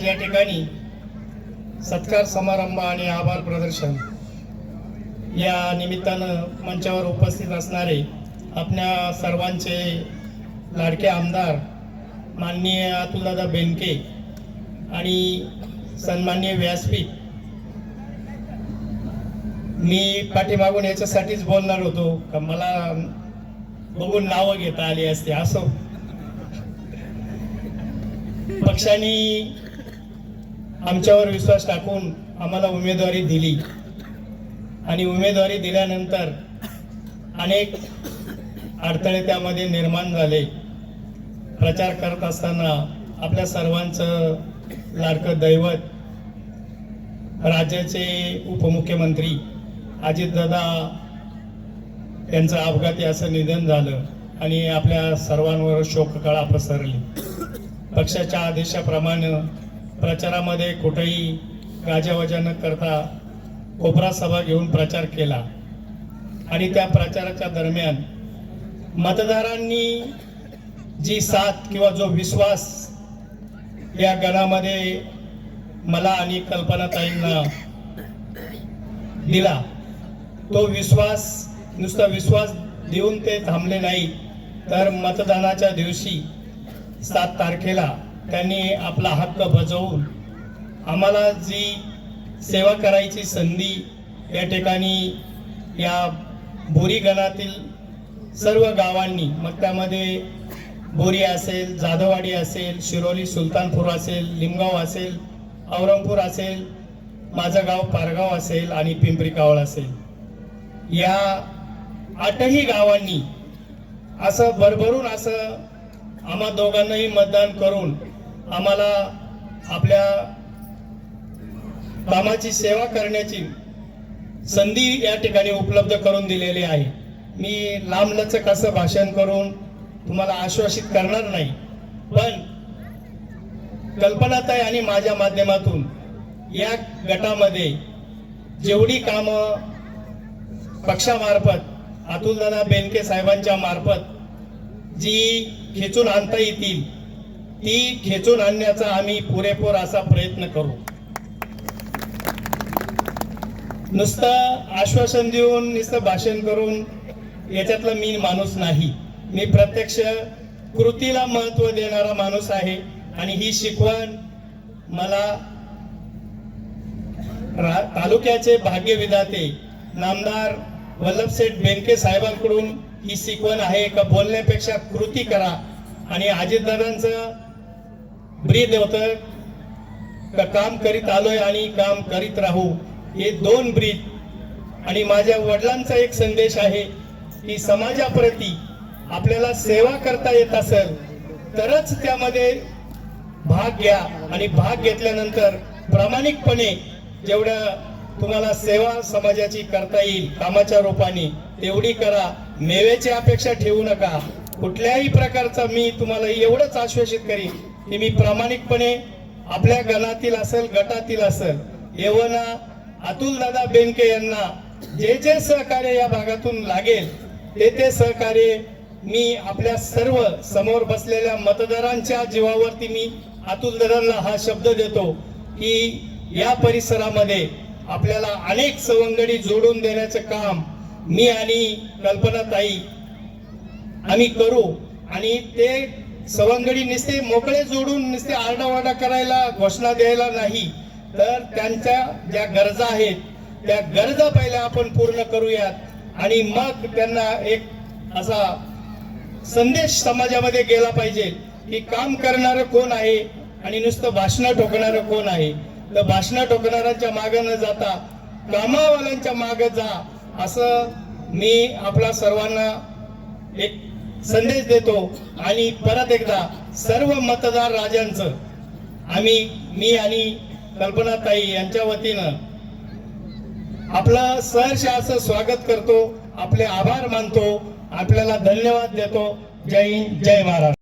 आज या ठिकाणी सत्कार समारंभ आणि आभार प्रदर्शन या निमित्तानं मंचावर उपस्थित असणारे आपल्या सर्वांचे लाडके आमदार माननीय अतुलदादा बेनके आणि सन्माननीय व्यासपीठ, मी पाठीमागून याच्यासाठीच बोलणार होतो का मला बघून नावं घेता आली असते. असो, पक्षाने आमच्यावर विश्वास टाकून आम्हाला उमेदवारी दिली आणि उमेदवारी दिल्यानंतर अनेक अडथळे त्यामध्ये निर्माण झाले. प्रचार करत असताना आपल्या सर्वांचं लाडकं दैवत राज्याचे उपमुख्यमंत्री अजितदादा यांचं अपघाती असं निधन झालं आणि आपल्या सर्वांवर शोककळा पसरली. पक्षाच्या आदेशाप्रमाणे प्रचारामध्ये कुठेही गाजावाजा न करता कोपरा सभा घेऊन प्रचार केला आणि त्या प्रचाराच्या दरम्यान मतदारांनी जी साथ किंवा जो विश्वास या गणामध्ये मला आणि कल्पनाताईंना दिला, तो विश्वास नुसता विश्वास देऊन ते थांबले नाही, तर मतदानाच्या दिवशी 7 तारखेला त्यांनी आपला हक्क बजावून आम्हाला जी सेवा करायची संधी या ठिकाणी या बोरी गणातील सर्व गावांनी, मग त्यामध्ये बोरी असेल, जाधववाडी असेल, शिरोली सुलतानपूर असेल, लिमगाव असेल, औरंगपूर असेल, माझं गाव पारगाव असेल आणि पिंपरी कावळ असेल, या 8ही गावांनी असं भरभरून असं आम्हा दोघांनाही मतदान करून आम्हाला आपल्या कामाची सेवा करण्याची संधी या ठिकाणी उपलब्ध करून दिलेली आहे. मी लांबलचक असं भाषण करून तुम्हाला आश्वासित करणार नाही, पण कल्पनाताई आणि माझ्या माध्यमातून या गटामध्ये जेवढी कामं पक्षामार्फत अतुलदादा बेनके साहेबांच्या मार्फत जी खेचून आणता येतील ती खेचून आणण्याचा आम्ही पुरेपूर असा प्रयत्न करू. नुसतं आश्वासन देऊन नुसतं भाषण करून याच्यातला मी माणूस नाही. मी प्रत्यक्ष कृतीला महत्त्व देणारा माणूस आहे आणि ही शिकवण मला तालुक्याचे भाग्यविधाते नामदार वल्लभशेठ बेनके साहेबांकडून ही शिकवण आहे का बोलण्यापेक्षा कृती करा. आणि अजितदादांचं ब्रीद होतं का काम करीत आलोय आणि काम करीत राहू, हे 2 ब्रीद. आणि माझ्या वडिलांचा एक संदेश आहे की समाजाप्रती आपल्याला सेवा करता येत असेल तरच त्यामध्ये भाग घ्या आणि भाग घेतल्यानंतर प्रामाणिकपणे जेवढं तुम्हाला सेवा समाजाची करता येईल कामाच्या रूपाने तेवढी करा. मेवेची अपेक्षा ठेवू नका. कुठल्याही प्रकारचा मी तुम्हाला एवढंच आश्वासित करीन की मी प्रामाणिकपणे आपल्या गणातील असेल गटातील असेल येवना अतुलदादा बेनके यांना जे जे सहकार्य या भागातून लागेल ते सहकार्य मी आपल्या सर्व समोर बसलेल्या मतदारांच्या जीवावरती मी अतुलदादांना हा शब्द देतो की या परिसरामध्ये आपल्याला अनेक सवंगडी जोडून देण्याचं काम मी आणि कल्पनाताई आम्ही करू. आणि ते सवंगडी नुसते मोकळे जोडून नुसते आरडाओरडा करायला घोषणा द्यायला नाही, तर त्यांच्या ज्या गरजा आहेत त्या गरजा पहिल्या आपण पूर्ण करूयात आणि मग त्यांना एक असा संदेश समाजामध्ये गेला पाहिजे की काम करणारं कोण आहे आणि नुसतं भाषण ठोकणारं कोण आहे. तर भाषण ठोकणाऱ्यांच्या मागे न जाता कामावाल्यांच्या मागे जा, असं मी आपल्या सर्वांना एक संदेश देतो. आणि परत एकदा सर्व मतदार राजांचं मी आणि कल्पनाताई यांच्या वतीनं आपलं सहर्ष असं स्वागत करतो, आपले आभार मानतो, आपल्याला धन्यवाद देतो. जय हिंद, जय महाराष्ट्र.